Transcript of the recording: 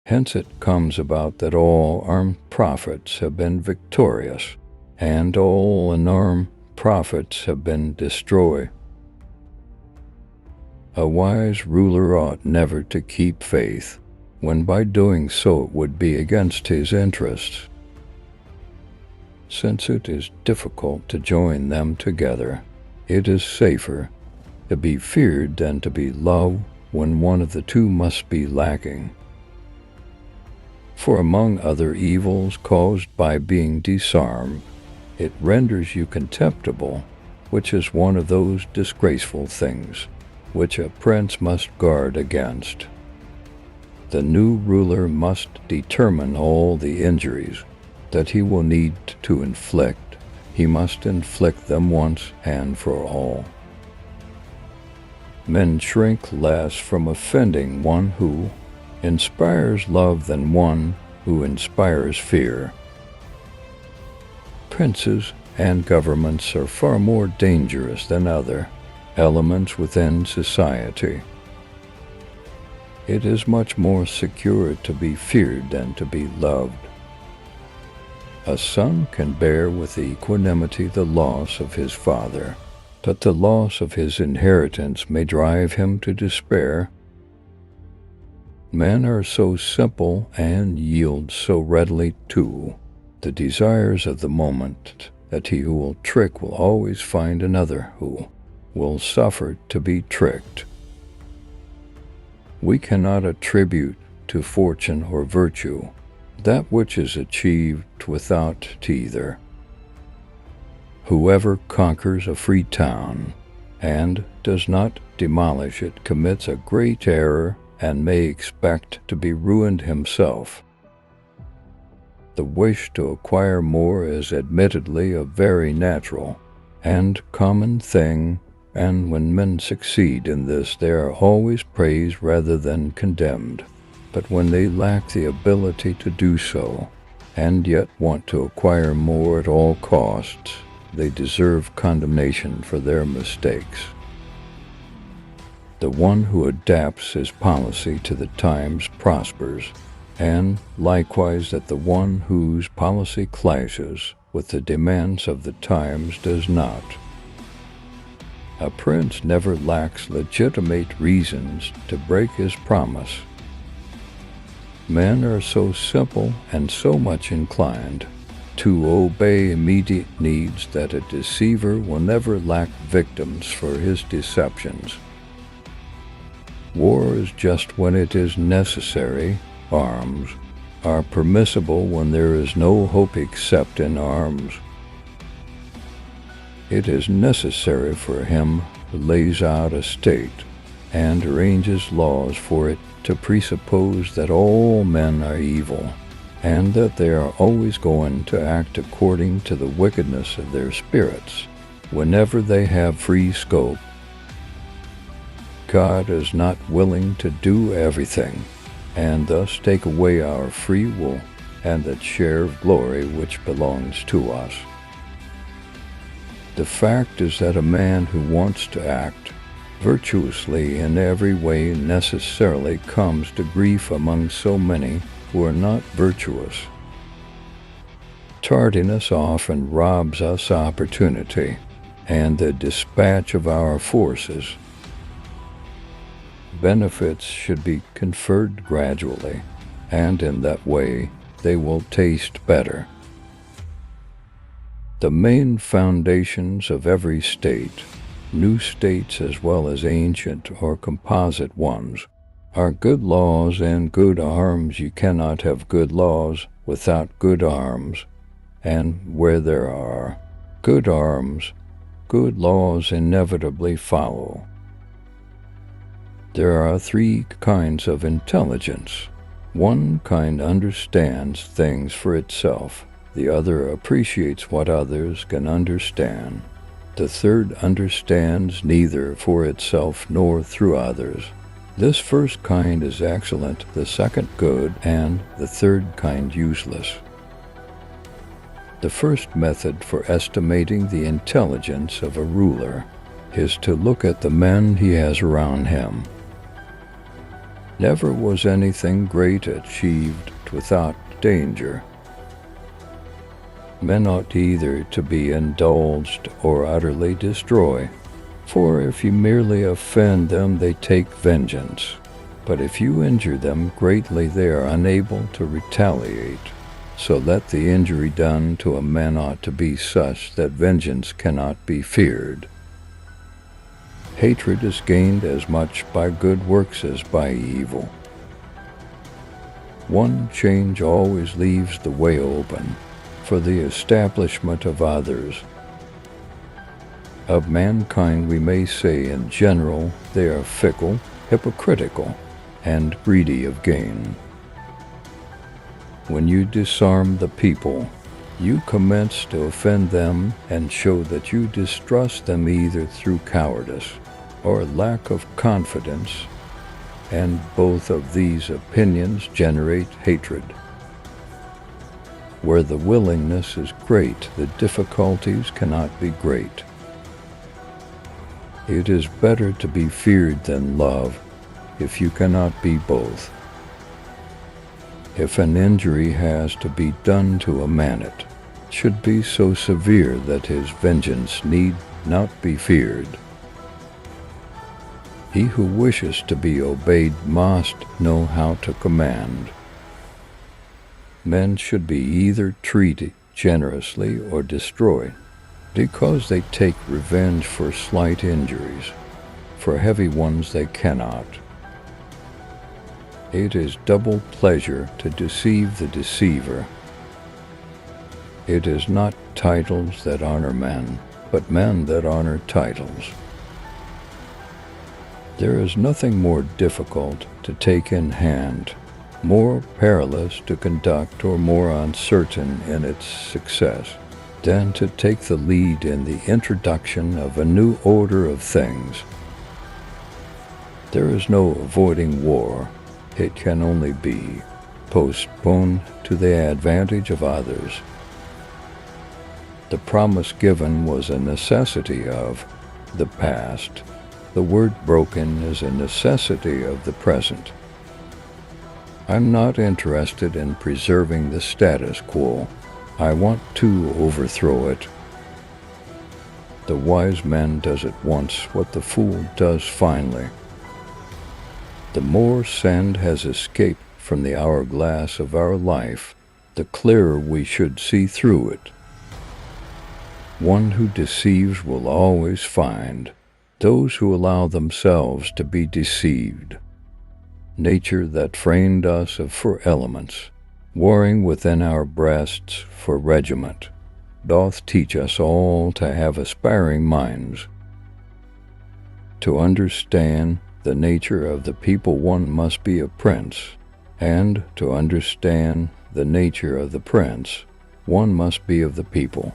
Hence it comes about that all armed prophets have been victorious, and all unarmed prophets have been destroyed. A wise ruler ought never to keep faith, when by doing so it would be against his interests, since it is difficult to join them together. It is safer to be feared than to be loved when one of the two must be lacking. For among other evils caused by being disarmed, it renders you contemptible, which is one of those disgraceful things which a prince must guard against. The new ruler must determine all the injuries that he will need to inflict. He must inflict them once and for all. Men shrink less from offending one who inspires love than one who inspires fear. Princes and governments are far more dangerous than other elements within society. It is much more secure to be feared than to be loved. A son can bear with equanimity the loss of his father, but the loss of his inheritance may drive him to despair. Men are so simple and yield so readily to the desires of the moment that he who will trick will always find another who will suffer to be tricked. We cannot attribute to fortune or virtue that which is achieved without either. Whoever conquers a free town and does not demolish it commits a great error and may expect to be ruined himself. The wish to acquire more is admittedly a very natural and common thing, and when men succeed in this they are always praised rather than condemned. But when they lack the ability to do so, and yet want to acquire more at all costs, they deserve condemnation for their mistakes. The one who adapts his policy to the times prospers, and likewise that the one whose policy clashes with the demands of the times does not. A prince never lacks legitimate reasons to break his promise. Men are so simple and so much inclined to obey immediate needs that a deceiver will never lack victims for his deceptions. War is just when it is necessary. Arms are permissible when there is no hope except in arms. It is necessary for him who lays out a state and arranges laws for it to presuppose that all men are evil, and that they are always going to act according to the wickedness of their spirits, whenever they have free scope. God is not willing to do everything, and thus take away our free will and that share of glory which belongs to us. The fact is that a man who wants to act virtuously in every way necessarily comes to grief among so many who are not virtuous. Tardiness often robs us opportunity and the dispatch of our forces. Benefits should be conferred gradually, and in that way they will taste better. The main foundations of every state, new states as well as ancient or composite ones, are good laws and good arms. You cannot have good laws without good arms, and where there are good arms, good laws inevitably follow. There are three kinds of intelligence. One kind understands things for itself. The other appreciates what others can understand. The third understands neither for itself nor through others. This first kind is excellent, the second good, and the third kind useless. The first method for estimating the intelligence of a ruler is to look at the men he has around him. Never was anything great achieved without danger. Men ought either to be indulged or utterly destroy, for if you merely offend them, they take vengeance. But if you injure them greatly, they are unable to retaliate. So that the injury done to a man ought to be such that vengeance cannot be feared. Hatred is gained as much by good works as by evil. One change always leaves the way open for the establishment of others. Of mankind we may say in general they are fickle, hypocritical, and greedy of gain. When you disarm the people, you commence to offend them and show that you distrust them either through cowardice or lack of confidence, and both of these opinions generate hatred. Where the willingness is great, the difficulties cannot be great. It is better to be feared than loved, if you cannot be both. If an injury has to be done to a man, it should be so severe that his vengeance need not be feared. He who wishes to be obeyed must know how to command. Men should be either treated generously or destroyed, because they take revenge for slight injuries. For heavy ones they cannot. It is double pleasure to deceive the deceiver. It is not titles that honor men, but men that honor titles. There is nothing more difficult to take in hand, more perilous to conduct, or more uncertain in its success, than to take the lead in the introduction of a new order of things. There is no avoiding war. It can only be postponed to the advantage of others. The promise given was a necessity of the past. The word broken is a necessity of the present. I'm not interested in preserving the status quo. I want to overthrow it. The wise man does at once what the fool does finally. The more sand has escaped from the hourglass of our life, the clearer we should see through it. One who deceives will always find those who allow themselves to be deceived. Nature that framed us for elements, warring within our breasts for regiment, doth teach us all to have aspiring minds. To understand the nature of the people one must be a prince, and to understand the nature of the prince one must be of the people.